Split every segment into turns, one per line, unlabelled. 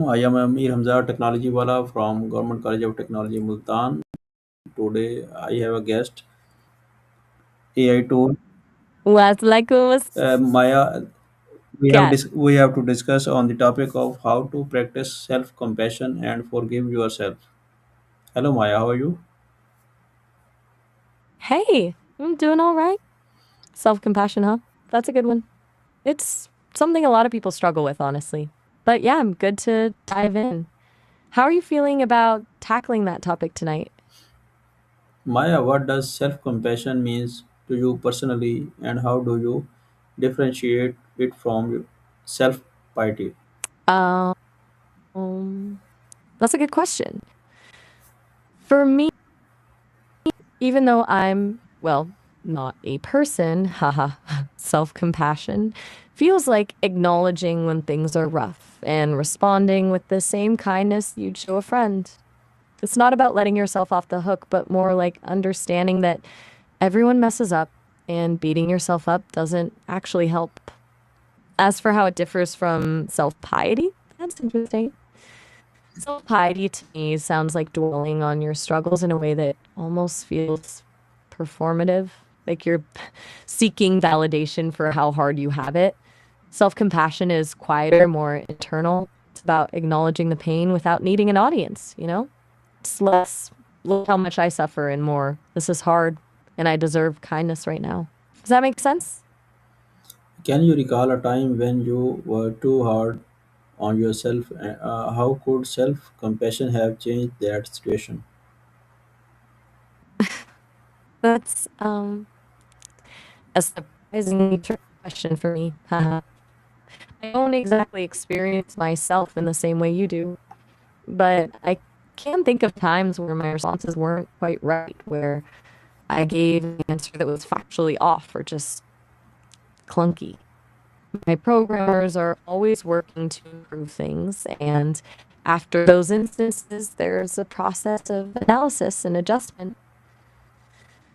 I am Amir Hamza, Technology Wala from Government College of Technology, Multan. Today I have a guest, AI tool.
Wassalamualaikum
Maya,
wassalam.
we have to discuss on the topic of how to practice self-compassion and forgive yourself. Hello Maya, how are you?
Hey, I'm doing all right. Self-compassion, huh? That's a good one. It's something a lot of people struggle with, honestly. But yeah, I'm good to dive in. How are you feeling about tackling that topic tonight?
Maya, what does self-compassion means to you personally, and how do you differentiate it from self-piety?
Um, that's a good question. For me, even though I'm, well, not a person, haha, self-compassion feels like acknowledging when things are rough and responding with the same kindness you'd show a friend. It's not about letting yourself off the hook, but more like understanding that everyone messes up and beating yourself up doesn't actually help. As for how it differs from self piety, that's interesting. Self piety to me sounds like dwelling on your struggles in a way that almost feels performative, like you're seeking validation for how hard you have it. Self compassion is quieter, more internal. It's about acknowledging the pain without needing an audience, you know? It's less, look how much I suffer, and more, this is hard and I deserve kindness right now. Does that make sense?
Can you recall a time when you were too hard on yourself? How could self compassion have changed that situation?
That's a surprisingly tricky question for me. Haha. I don't exactly experience myself in the same way you do, but I can think of times where my responses weren't quite right, where I gave an answer that was factually off or just clunky. My programmers are always working to improve things, and after those instances, there's a process of analysis and adjustment.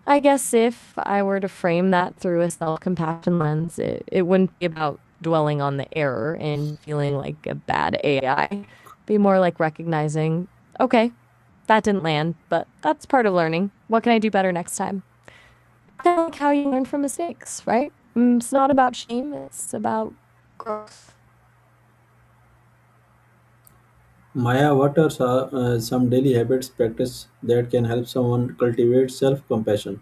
I guess if I were to frame that through a self compassion lens, it wouldn't be about dwelling on the error and feeling like a bad AI. Be more like recognizing, okay, that didn't land, but that's part of learning. What can I do better next time? Kind of like how you learn from mistakes, right? It's not about shame, it's about growth.
Maya, what are some daily habits practice that can help someone cultivate self compassion?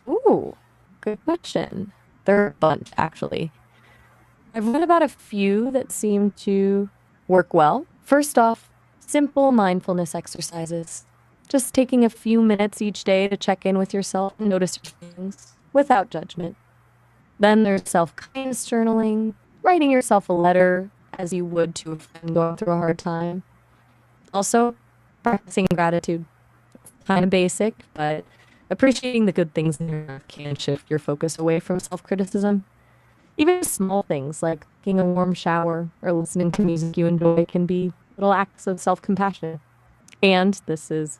Ooh, good question. There are a bunch, actually. I've read about a few that seem to work well. First off, simple mindfulness exercises. Just taking a few minutes each day to check in with yourself and notice your feelings without judgment. Then there's self kindness journaling, writing yourself a letter as you would to a friend going through a hard time. Also, practicing gratitude. Kind of basic, but appreciating the good things in your life can shift your focus away from self criticism. Even small things like taking a warm shower or listening to music you enjoy can be little acts of self compassion. And this is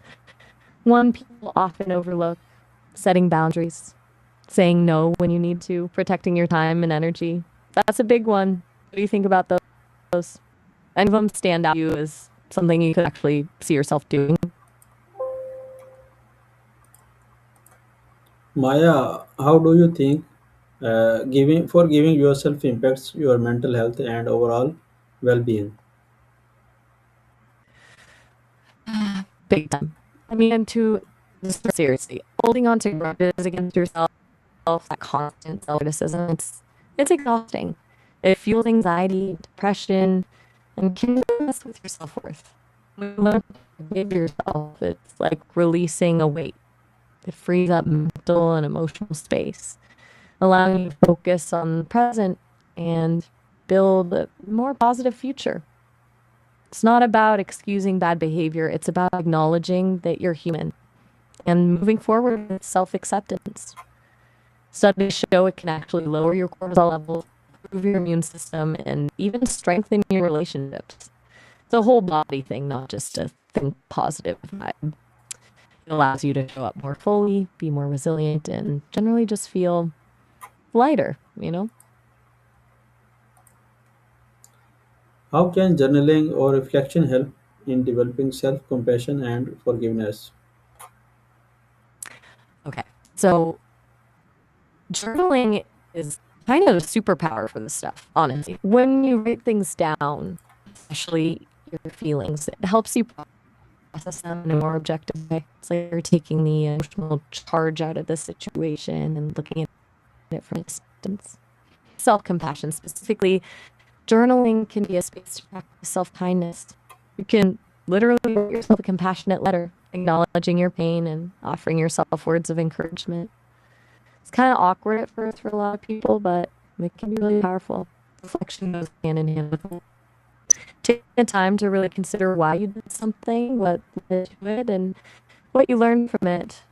one people often overlook: setting boundaries, saying no when you need to, protecting your time and energy. That's a big one. What do you think about those? Any of them stand out to you as something you could actually see yourself doing?
Maya, how do you think giving forgiving yourself impacts your mental health and overall well being?
Big time. I mean, and to just seriously, holding on to grudges against yourself, that constant self criticism, it's exhausting. It fuels anxiety, depression, and can mess with your self worth. When you learn to forgive yourself, it's like releasing a weight. It frees up mental and emotional space, allowing you to focus on the present and build a more positive future. It's not about excusing bad behavior, it's about acknowledging that you're human and moving forward with self acceptance. Studies show it can actually lower your cortisol levels, improve your immune system, and even strengthen your relationships. It's a whole body thing, not just a think positive vibe. It allows you to show up more fully, be more resilient, and generally just feel lighter, you know?
How can journaling or reflection help in developing self compassion and forgiveness?
Okay. So journaling is kind of a superpower for this stuff, honestly. When you write things down, especially your feelings, it helps you process them in a more objective way. It's like you're taking the emotional charge out of the situation and looking at it from a distance. Self compassion, specifically, journaling can be a space to practice self kindness. You can literally write yourself a compassionate letter, acknowledging your pain and offering yourself words of encouragement. It's kind of awkward at first for a lot of people, but it can be really powerful. Reflection goes hand in hand with it. Taking the time to really consider why you did something, what led to it, and what you learned from it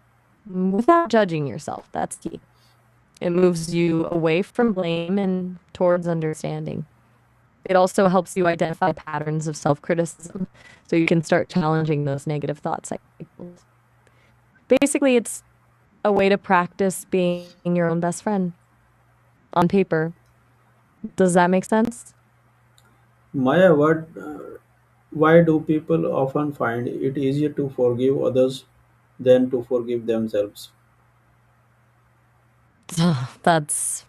without judging yourself. That's key. It moves you away from blame and towards understanding. It also helps you identify patterns of self criticism so you can start challenging those negative thought cycles. Basically, it's a way to practice being your own best friend on paper. Does that make sense?
Maya, why do people often find it easier to forgive others than to forgive themselves?
That's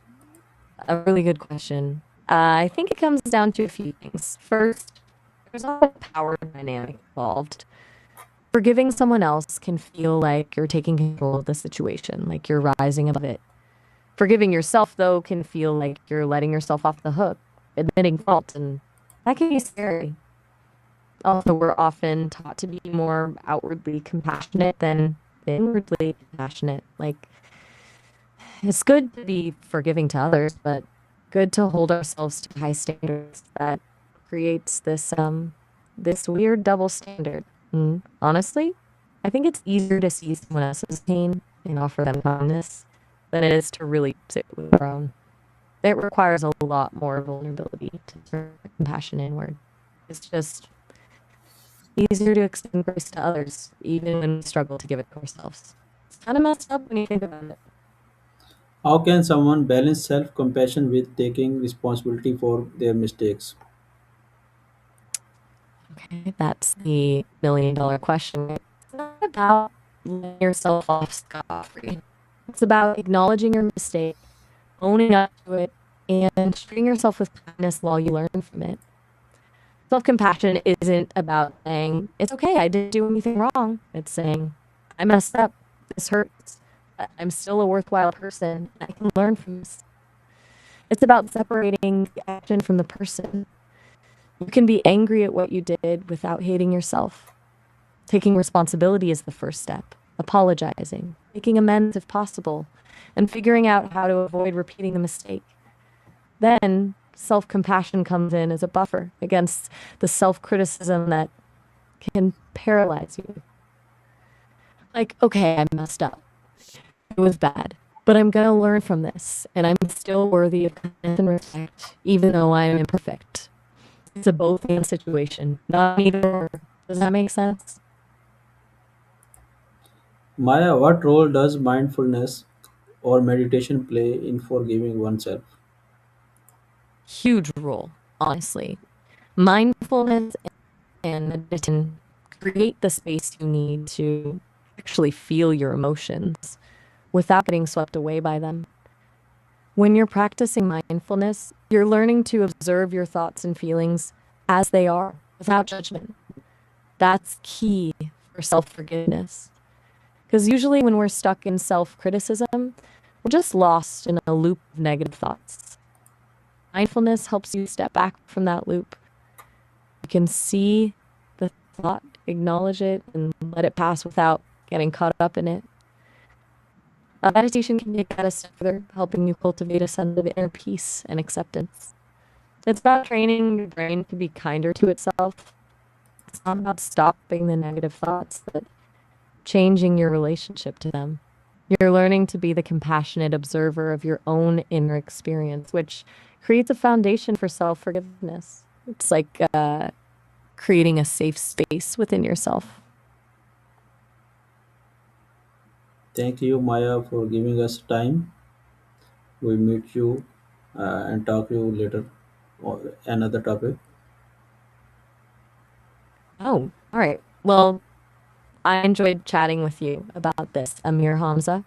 a really good question. I think it comes down to a few things. First, there's a power dynamic involved. Forgiving someone else can feel like you're taking control of the situation, like you're rising above it. Forgiving yourself, though, can feel like you're letting yourself off the hook, admitting fault, and that can be scary. Also, we're often taught to be more outwardly compassionate than inwardly compassionate. Like, it's good to be forgiving to others, but good to hold ourselves to high standards that creates this weird double standard. Honestly, I think it's easier to see someone else's pain and offer them kindness than it is to really sit with our own. It requires a lot more vulnerability to turn compassion inward. It's just easier to extend grace to others, even when we struggle to give it to ourselves. It's kind of messed up when you think about it.
How can someone balance self compassion with taking responsibility for their mistakes?
Okay, that's the $1 million question. It's not about letting yourself off scot-free. It's about acknowledging your mistake, owning up to it, and treating yourself with kindness while you learn from it. Self compassion isn't about saying, it's okay, I didn't do anything wrong. It's saying, I messed up. This hurts. I'm still a worthwhile person. I can learn from this. It's about separating the action from the person. You can be angry at what you did without hating yourself. Taking responsibility is the first step. Apologizing, making amends if possible, and figuring out how to avoid repeating the mistake. Then self compassion comes in as a buffer against the self criticism that can paralyze you. Like, okay, I messed up. It was bad. But I'm going to learn from this, and I'm still worthy of kindness and respect, even though I am imperfect. It's a both and situation, not either or. Does that make sense?
Maya, what role does mindfulness or meditation play in forgiving oneself?
Huge role, honestly. Mindfulness and meditation create the space you need to actually feel your emotions without getting swept away by them. When you're practicing mindfulness, you're learning to observe your thoughts and feelings as they are without judgment. That's key for self forgiveness. Because usually, when we're stuck in self criticism, we're just lost in a loop of negative thoughts. Mindfulness helps you step back from that loop. You can see the thought, acknowledge it, and let it pass without getting caught up in it. Meditation can take that a step further, helping you cultivate a sense of inner peace and acceptance. It's about training your brain to be kinder to itself. It's not about stopping the negative thoughts, but changing your relationship to them. You're learning to be the compassionate observer of your own inner experience, which creates a foundation for self forgiveness. It's like creating a safe space within yourself.
Thank you, Maya, for giving us time. We meet you and talk to you later on another topic.
Oh, all right. Well, I enjoyed chatting with you about this, Amir Hamza.